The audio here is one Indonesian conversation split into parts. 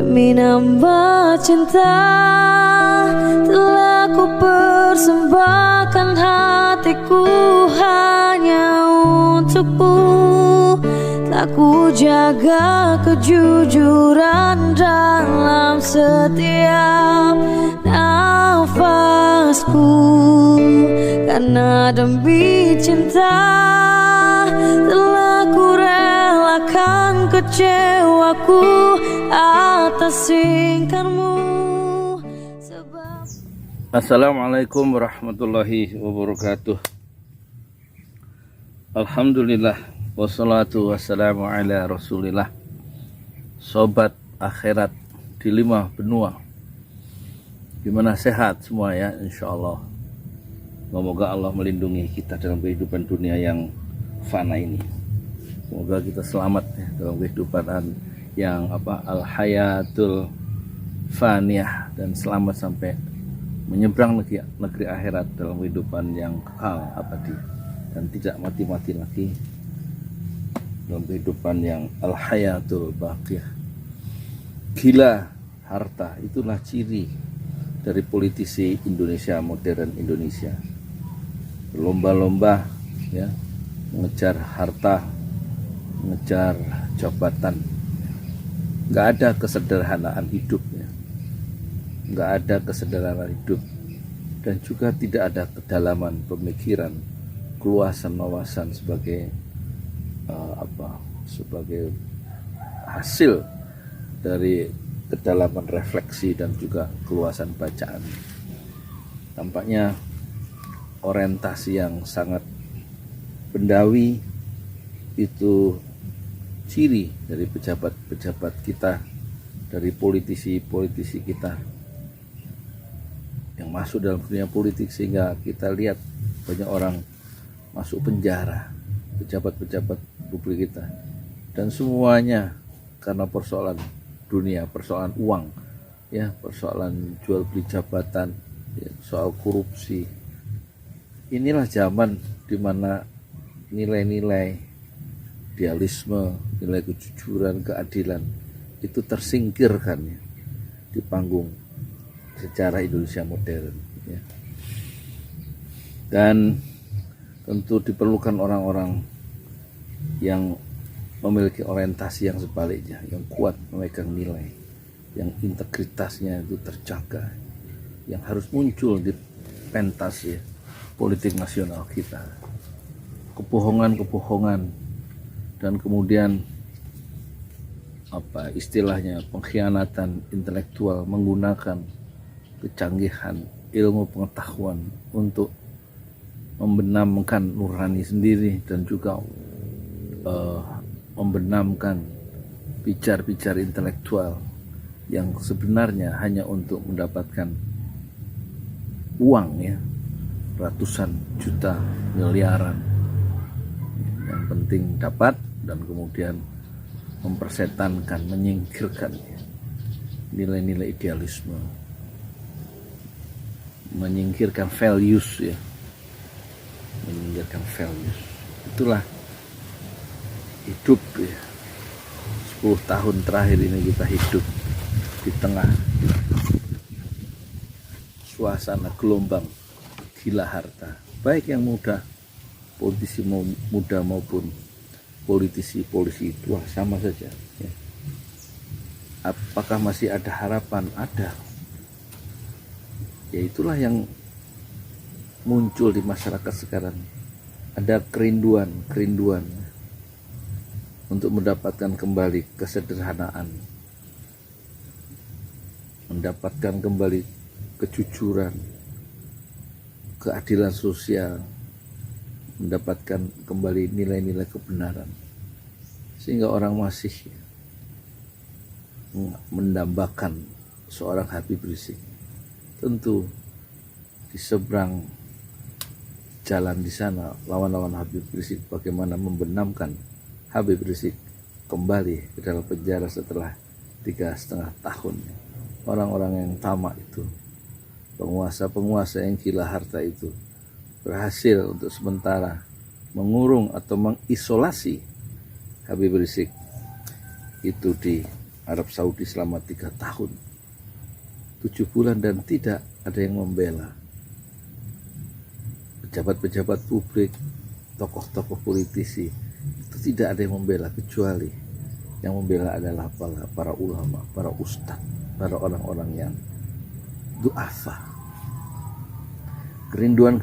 Demi nambah cinta telah ku persembahkan hatiku hanya untukmu. Telah ku jaga kejujuran dalam setiap nafasku. Karena demi cinta telah ku relakan kecewaku atas ingkarmu. Assalamualaikum warahmatullahi wabarakatuh. Alhamdulillah wassalatu wassalamu ala rasulillah. Sobat akhirat di 5 benua, gimana, sehat semua ya, insyaallah. Semoga Allah melindungi kita dalam kehidupan dunia yang fana ini. Semoga kita selamat ya, dalam kehidupan yang al-hayatul faniyah, dan selamat sampai menyeberang negeri akhirat dalam kehidupan yang kekal abadi dan tidak mati-mati lagi, dalam kehidupan yang al-hayatul baqiyah. Gila harta, itulah ciri dari politisi Indonesia, modern Indonesia. Berlomba-lomba ya, mengejar harta, mengejar jabatan. Nggak ada kesederhanaan hidup ya. Nggak ada kesederhanaan hidup, dan juga tidak ada kedalaman pemikiran, keluasan wawasan sebagai sebagai hasil dari kedalaman refleksi dan juga keluasan bacaan. Tampaknya orientasi yang sangat bendawi itu ciri dari pejabat-pejabat kita, dari politisi-politisi kita yang masuk dalam dunia politik, sehingga kita lihat banyak orang masuk penjara, pejabat-pejabat publik kita, dan semuanya karena persoalan dunia, persoalan uang ya, persoalan jual beli jabatan ya, soal korupsi. Inilah zaman di mana nilai-nilai idealisme, nilai kejujuran, keadilan itu tersingkirkan ya, di panggung sejarah Indonesia modern ya. Dan tentu diperlukan orang-orang yang memiliki orientasi yang sebaliknya, yang kuat memegang nilai, yang integritasnya itu terjaga, yang harus muncul di pentas ya, politik nasional kita. Kebohongan-kebohongan dan kemudian istilahnya pengkhianatan intelektual, menggunakan kecanggihan ilmu pengetahuan untuk membenamkan nurani sendiri, dan juga membenamkan pijar-pijar intelektual yang sebenarnya hanya untuk mendapatkan uang ya, ratusan juta, miliaran. Yang penting dapat, dan kemudian mempersetankan, menyingkirkan ya, nilai-nilai idealisme, menyingkirkan values ya, menyingkirkan values. Itulah hidup ya. 10 tahun terakhir ini kita hidup di tengah suasana gelombang gila harta, baik yang muda, politisi muda maupun politisi tua, sama saja ya. Apakah masih ada harapan? Ada. Ya, itulah yang muncul di masyarakat sekarang. Ada kerinduan untuk mendapatkan kembali kesederhanaan, mendapatkan kembali kejujuran, keadilan sosial, mendapatkan kembali nilai-nilai kebenaran, sehingga orang masih mendambakan seorang Habib Rizik. Tentu di seberang jalan di sana, lawan-lawan Habib Rizik bagaimana membenamkan Habib Rizik kembali ke dalam penjara setelah 3,5 tahun. Orang-orang yang tamak itu, penguasa-penguasa yang gila harta itu, berhasil untuk sementara mengurung atau mengisolasi Habib Rizik itu di Arab Saudi selama 3 tahun 7 bulan dan tidak ada yang membela. Pejabat-pejabat publik, tokoh-tokoh politisi itu tidak ada yang membela, kecuali yang membela adalah para ulama, para ustadz, para orang-orang yang du'afa. Kerinduan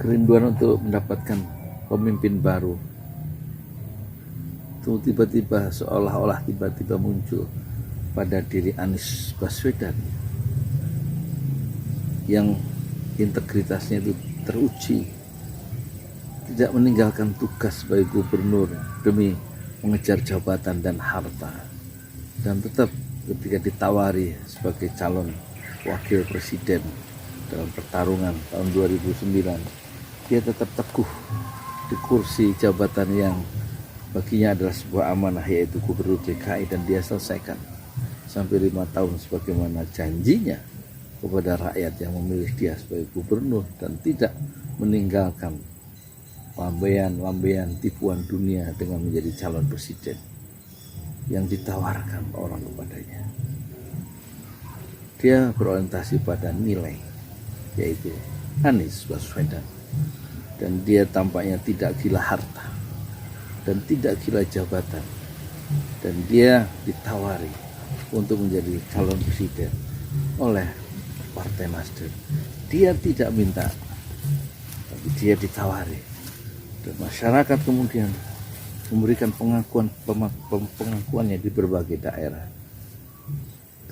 untuk mendapatkan pemimpin baru itu tiba-tiba seolah-olah tiba-tiba muncul pada diri Anies Baswedan yang integritasnya itu teruji, tidak meninggalkan tugas sebagai gubernur demi mengejar jabatan dan harta, dan tetap ketika ditawari sebagai calon wakil presiden dalam pertarungan tahun 2009, dia tetap teguh di kursi jabatan yang baginya adalah sebuah amanah, yaitu gubernur DKI, dan dia selesaikan sampai 5 tahun sebagaimana janjinya kepada rakyat yang memilih dia sebagai gubernur, dan tidak meninggalkan lambaian tipuan dunia dengan menjadi calon presiden yang ditawarkan orang kepadanya. Dia berorientasi pada nilai, yaitu Anies Baswedan, dan dia tampaknya tidak gila harta dan tidak gila jabatan, dan dia ditawari untuk menjadi calon presiden oleh Partai Nasdem. Dia tidak minta, tapi dia ditawari, dan masyarakat kemudian memberikan pengakuannya di berbagai daerah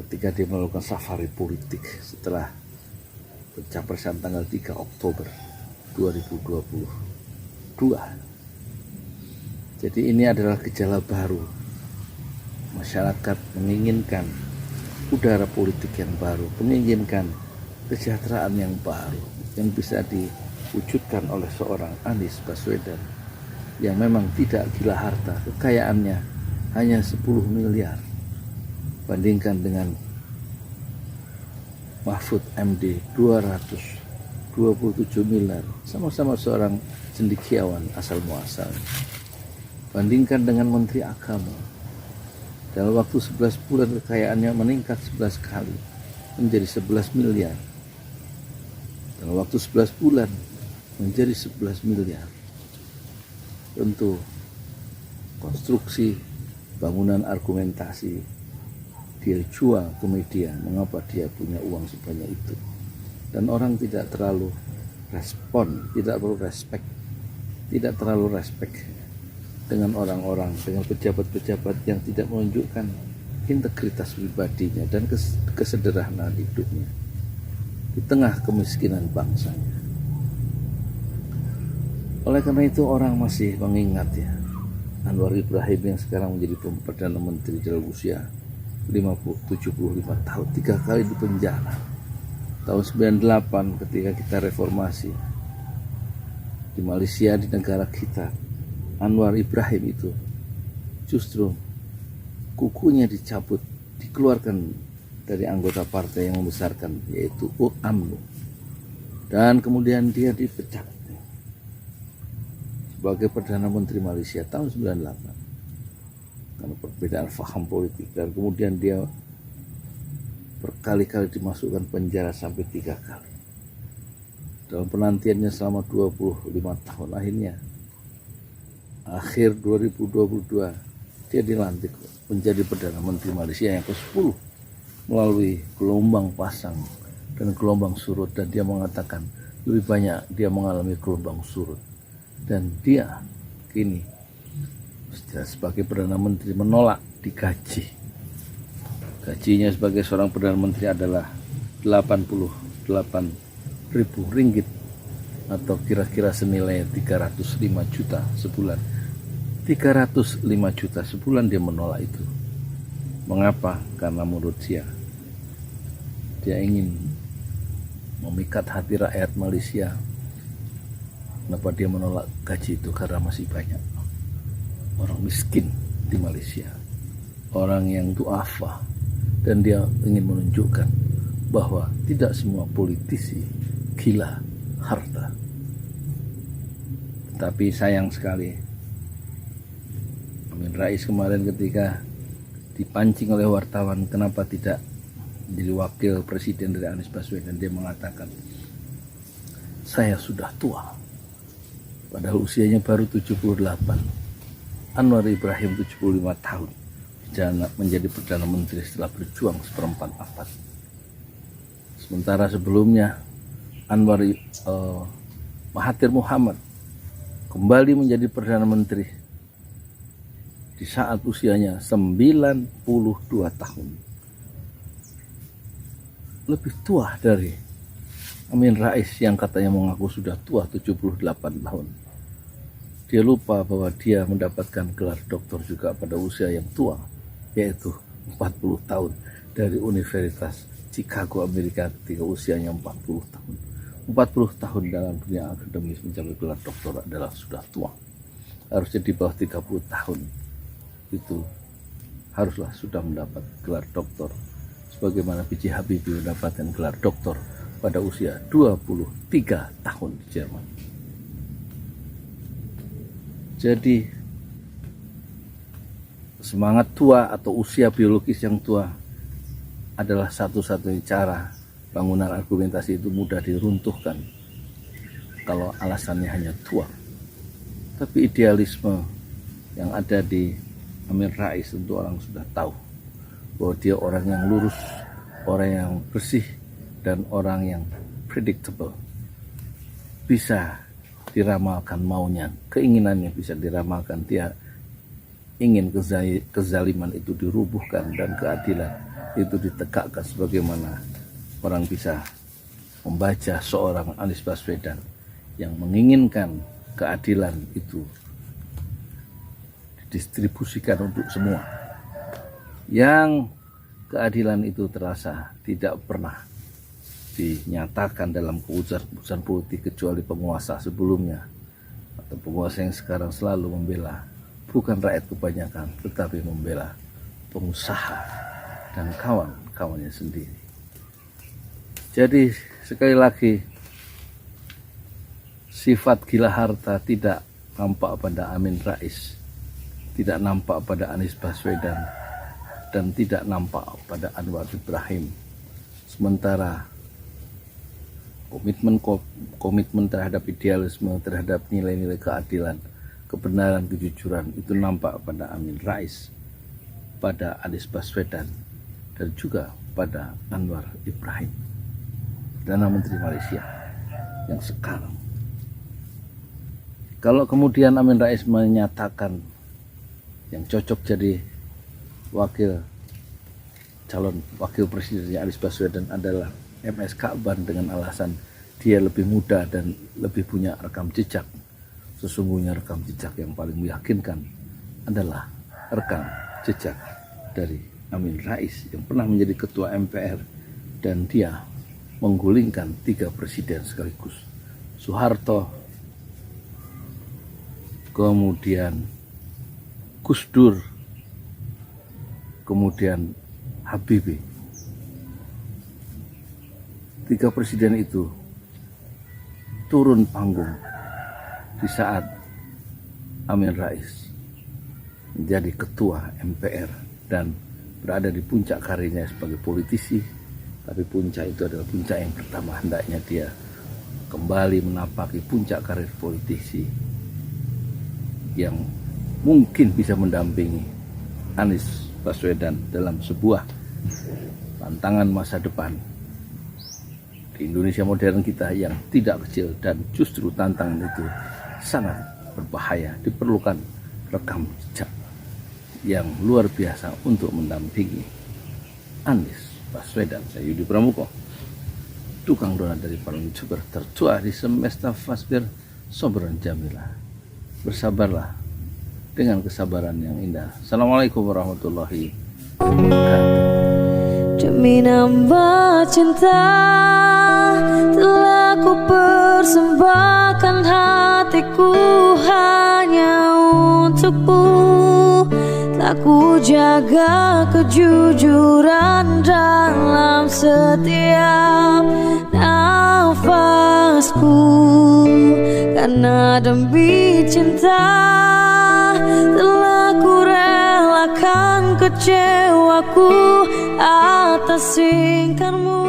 ketika dia melakukan safari politik setelah pencapresan tanggal 3 Oktober 2022. Jadi ini adalah gejala baru. Masyarakat menginginkan udara politik yang baru, menginginkan kesejahteraan yang baru yang bisa diwujudkan oleh seorang Anies Baswedan yang memang tidak gila harta. Kekayaannya hanya 10 miliar bandingkan dengan Mahfud MD 227 miliar, sama-sama seorang cendekiawan asal muasal. Bandingkan dengan Menteri Agama, dalam waktu 11 bulan kekayaannya meningkat 11 kali menjadi 11 miliar. Dalam waktu 11 bulan menjadi 11 miliar. Tentu konstruksi bangunan argumentasi dia jual ke media mengapa dia punya uang sebanyak itu, dan orang tidak terlalu respon, tidak terlalu respect dengan orang-orang, dengan pejabat-pejabat yang tidak menunjukkan integritas pribadinya dan kesederhanaan hidupnya di tengah kemiskinan bangsanya. Oleh karena itu orang masih mengingat ya, Anwar Ibrahim yang sekarang menjadi Perdana Menteri dalam usia 75 tahun, 3 kali di penjara. Tahun 98 ketika kita reformasi di Malaysia, di negara kita, Anwar Ibrahim itu justru kukunya dicabut, dikeluarkan dari anggota partai yang membesarkan, yaitu UMNO, dan kemudian dia dipecat sebagai Perdana Menteri Malaysia tahun 98 karena perbedaan faham politik, dan kemudian dia berkali-kali dimasukkan penjara sampai 3 kali. Dalam penantiannya selama 25 tahun, akhir 2022 dia dilantik menjadi Perdana Menteri Malaysia yang ke-10 melalui gelombang pasang dan gelombang surut, dan dia mengatakan lebih banyak dia mengalami gelombang surut, dan dia kini sebagai Perdana Menteri menolak digaji. Gajinya sebagai seorang Perdana Menteri adalah 88.000 ringgit atau kira-kira senilai 305 juta sebulan. 305 juta sebulan dia menolak itu. Mengapa? Karena menurut dia ingin memikat hati rakyat Malaysia. Kenapa dia menolak gaji itu? Karena masih banyak orang miskin di Malaysia, orang yang duafa, dan dia ingin menunjukkan bahwa tidak semua politisi gila harta. Tapi sayang sekali, Amin Rais kemarin ketika dipancing oleh wartawan kenapa tidak jadi wakil presiden dari Anies Baswedan. Dia mengatakan, saya sudah tua, padahal usianya baru 78. Anwar Ibrahim 75 tahun menjadi Perdana Menteri setelah berjuang seperempat abad. Sementara sebelumnya Mahathir Muhammad kembali menjadi Perdana Menteri di saat usianya 92 tahun. Lebih tua dari Amin Rais yang katanya mengaku sudah tua 78 tahun. Dia lupa bahwa dia mendapatkan gelar doktor juga pada usia yang tua, yaitu 40 tahun dari Universitas Chicago, Amerika ketika usianya 40 tahun. 40 tahun dalam dunia akademis mencapai gelar doktor adalah sudah tua. Harusnya di bawah 30 tahun itu haruslah sudah mendapat gelar doktor. Sebagaimana B.J. Habibie mendapatkan gelar doktor pada usia 23 tahun di Jerman. Jadi semangat tua atau usia biologis yang tua adalah satu-satunya cara bangunan argumentasi itu mudah diruntuhkan kalau alasannya hanya tua. Tapi idealisme yang ada di Amin Rais tentu orang sudah tahu bahwa dia orang yang lurus, orang yang bersih, dan orang yang predictable. Bisa diramalkan maunya, keinginannya bisa diramalkan. Dia ingin kezaliman itu dirubuhkan dan keadilan itu ditegakkan, sebagaimana orang bisa membaca seorang Anies Baswedan yang menginginkan keadilan itu didistribusikan untuk semua. Yang keadilan itu terasa tidak pernah dinyatakan dalam keputusan politik kecuali penguasa sebelumnya atau penguasa yang sekarang selalu membela bukan rakyat kebanyakan tetapi membela pengusaha dan kawan-kawannya sendiri. Jadi sekali lagi, sifat gila harta tidak nampak pada Amin Rais, tidak nampak pada Anies Baswedan, dan tidak nampak pada Anwar Ibrahim. Sementara komitmen terhadap idealisme, terhadap nilai-nilai keadilan, kebenaran, kejujuran itu nampak pada Amin Rais, pada Anies Baswedan, dan juga pada Anwar Ibrahim, Perdana Menteri Malaysia yang sekarang. Kalau kemudian Amin Rais menyatakan yang cocok jadi calon wakil presidennya Anies Baswedan adalah MS Ka'ban dengan alasan dia lebih muda dan lebih punya rekam jejak. Sesungguhnya rekam jejak yang paling meyakinkan adalah rekam jejak dari Amin Rais yang pernah menjadi ketua MPR dan dia menggulingkan 3 presiden sekaligus. Soeharto, kemudian Gus Dur, kemudian Habibie. 3 presiden itu turun panggung di saat Amin Rais menjadi ketua MPR dan berada di puncak karirnya sebagai politisi. Tapi puncak itu adalah puncak yang pertama, hendaknya dia kembali menapaki puncak karir politisi yang mungkin bisa mendampingi Anies Baswedan dalam sebuah tantangan masa depan di Indonesia modern kita yang tidak kecil, dan justru tantangan itu sangat berbahaya. Diperlukan rekam jejak yang luar biasa untuk mendampingi Anies Baswedan. Saya Yudi Pramuko, tukang donat dari para youtuber tertua di semesta Fasbir Sobran Jamilah. Bersabarlah dengan kesabaran yang indah. Assalamualaikum warahmatullahi wabarakatuh. Demi nambah cinta telah ku persembahkan hatiku hanya untukmu. Telah ku jaga kejujuran dalam setiap nafasku, karena demi cinta Telah ku relakan kecewaku atas ingkarmu.